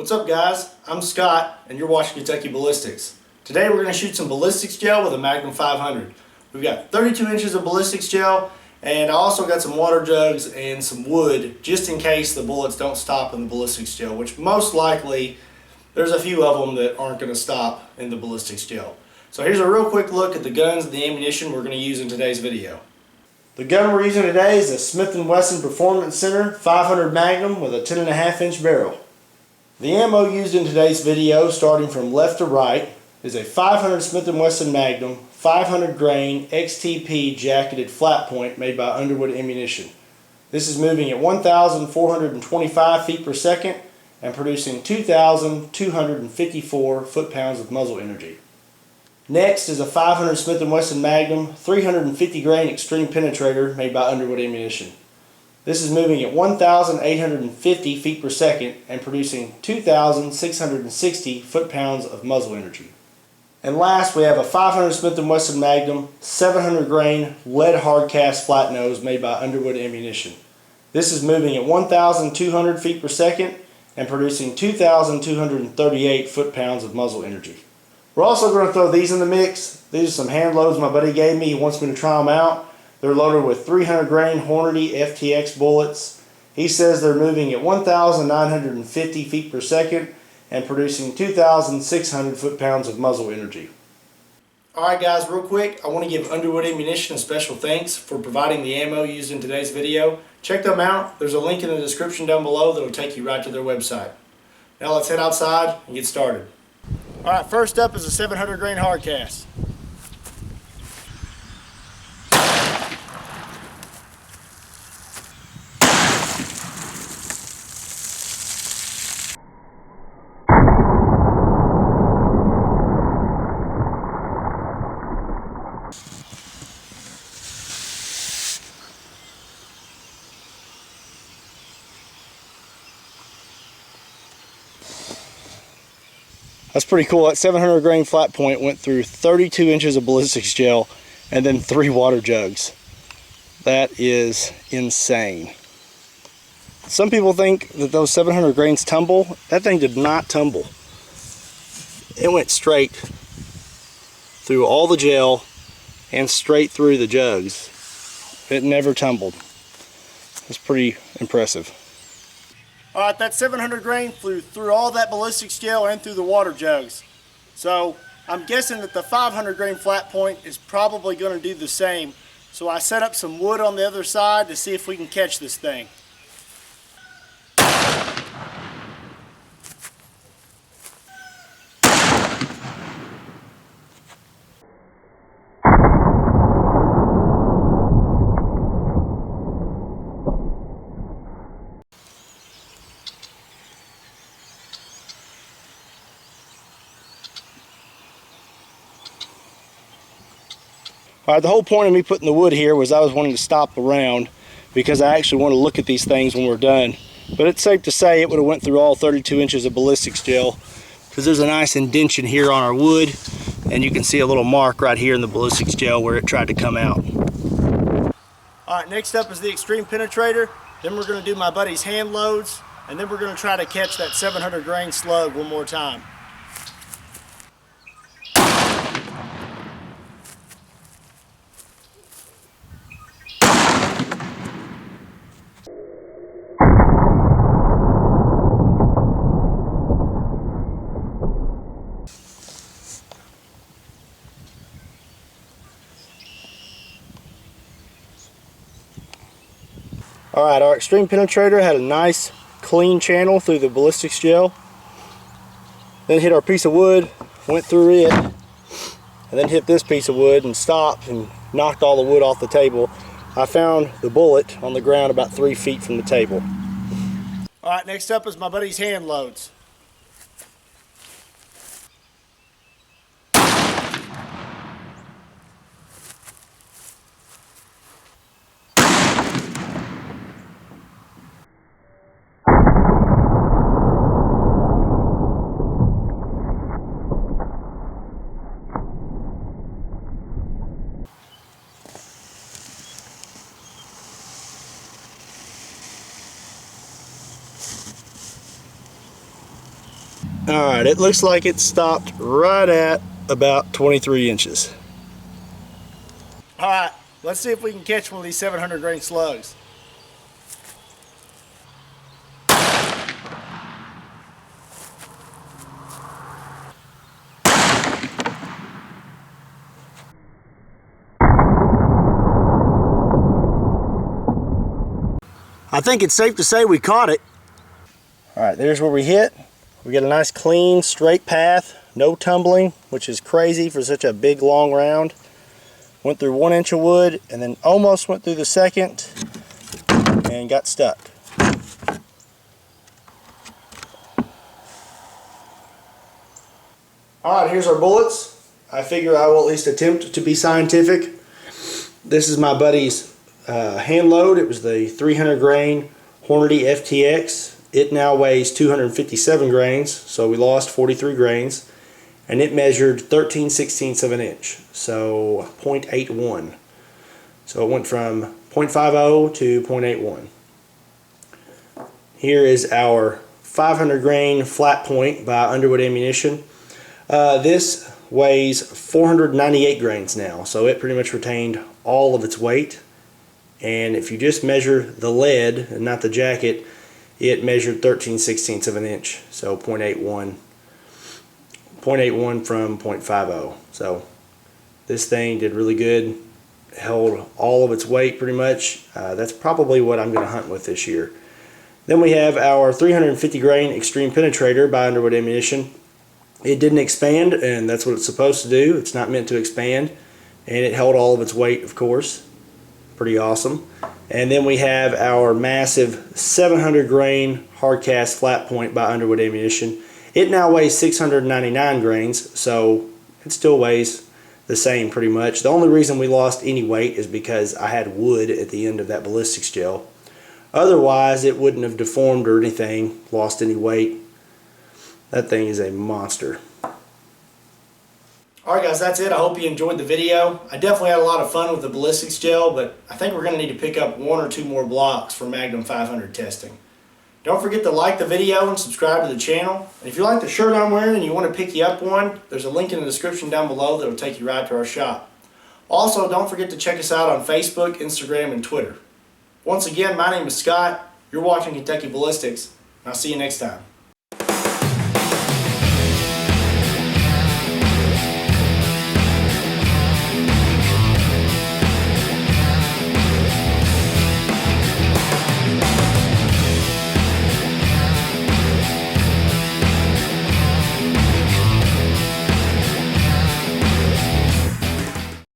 What's up guys, I'm Scott and you're watching Kentucky Ballistics. Today we're going to shoot some ballistics gel with a Magnum 500. We've got 32 inches of ballistics gel and I also got some water jugs and some wood just in case the bullets don't stop in the ballistics gel, which most likely there's a few of them that aren't going to stop in the ballistics gel. So here's a real quick look at the guns and the ammunition we're going to use in today's video. The gun we're using today is a Smith and Wesson Performance Center 500 Magnum with a 10.5 inch barrel. The ammo used in today's video, starting from left to right, is a 500 Smith and Wesson Magnum 500 grain XTP jacketed Flatpoint made by Underwood Ammunition. This is moving at 1,425 feet per second and producing 2,254 foot-pounds of muzzle energy. Next is a 500 Smith and Wesson Magnum 350 grain Xtreme Penetrator made by Underwood Ammunition. This is moving at 1,850 feet per second and producing 2,660 foot-pounds of muzzle energy. And last we have a 500 Smith & Wesson Magnum 700 grain lead hardcast flat nose made by Underwood Ammunition. This is moving at 1,200 feet per second and producing 2,238 foot-pounds of muzzle energy. We're also going to throw these in the mix. These are some hand loads my buddy gave me. He wants me to try them out. They're loaded with 300 grain Hornady FTX bullets. He says they're moving at 1,950 feet per second and producing 2,600 foot-pounds of muzzle energy. Alright guys, real quick, I want to give Underwood Ammunition a special thanks for providing the ammo used in today's video. Check them out. There's a link in the description down below that will take you right to their website. Now let's head outside and get started. Alright, first up is a 700 grain hardcast. That's pretty cool. That 700 grain flat point went through 32 inches of ballistics gel and then 3 water jugs. That is insane. Some people think that those 700 grains tumble. That thing did not tumble. It went straight through all the gel and straight through the jugs. It never tumbled. It's pretty impressive. Alright, that 700 grain flew through all that ballistics gel and through the water jugs. So I'm guessing that the 500 grain flat point is probably going to do the same. So I set up some wood on the other side to see if we can catch this thing. Alright, the whole point of me putting the wood here was I was wanting to stop the round because I actually want to look at these things when we're done. But it's safe to say it would have went through all 32 inches of ballistics gel because there's a nice indentation here on our wood and you can see a little mark right here in the ballistics gel where it tried to come out. Alright, next up is the Xtreme Penetrator. Then we're going to do my buddy's hand loads and then we're going to try to catch that 700 grain slug one more time. Alright, our Xtreme Penetrator had a nice clean channel through the ballistics gel. Then hit our piece of wood, went through it, and then hit this piece of wood and stopped and knocked all the wood off the table. I found the bullet on the ground about 3 feet from the table. Alright, next up is my buddy's hand loads. Alright, it looks like it stopped right at about 23 inches. Alright, let's see if we can catch one of these 700 grain slugs. I think it's safe to say we caught it. Alright, there's where we hit. We got a nice clean straight path, no tumbling, which is crazy for such a big long round. Went through 1 inch of wood and then almost went through the second and got stuck. Alright, here's our bullets. I figure I will at least attempt to be scientific. This is my buddy's hand load. It was the 300 grain Hornady FTX. It now weighs 257 grains, so we lost 43 grains, and it measured 13/16 of an inch, so 0.81. So it went from 0.50 to 0.81. Here is our 500 grain Flatpoint by Underwood Ammunition. This weighs 498 grains now, so it pretty much retained all of its weight. And if you just measure the lead and not the jacket, it measured 13/16 of an inch, so 0.81 from 0.50. So this thing did really good, held all of its weight pretty much. That's probably what I'm going to hunt with this year. Then we have our 350 grain Xtreme Penetrator by Underwood Ammunition. It didn't expand, and that's what it's supposed to do. It's not meant to expand, and it held all of its weight, of course. Pretty awesome. And then we have our massive 700 grain hardcast Flatpoint by Underwood Ammunition. It now weighs 699 grains, so it still weighs the same pretty much. The only reason we lost any weight is because I had wood at the end of that ballistics gel. Otherwise, it wouldn't have deformed or anything, lost any weight. That thing is a monster. Alright guys, that's it. I hope you enjoyed the video. I definitely had a lot of fun with the ballistics gel, but I think we're going to need to pick up 1 or 2 more blocks for Magnum 500 testing. Don't forget to like the video and subscribe to the channel. And if you like the shirt I'm wearing and you want to pick you up one, there's a link in the description down below that will take you right to our shop. Also, don't forget to check us out on Facebook, Instagram, and Twitter. Once again, my name is Scott. You're watching Kentucky Ballistics, and I'll see you next time.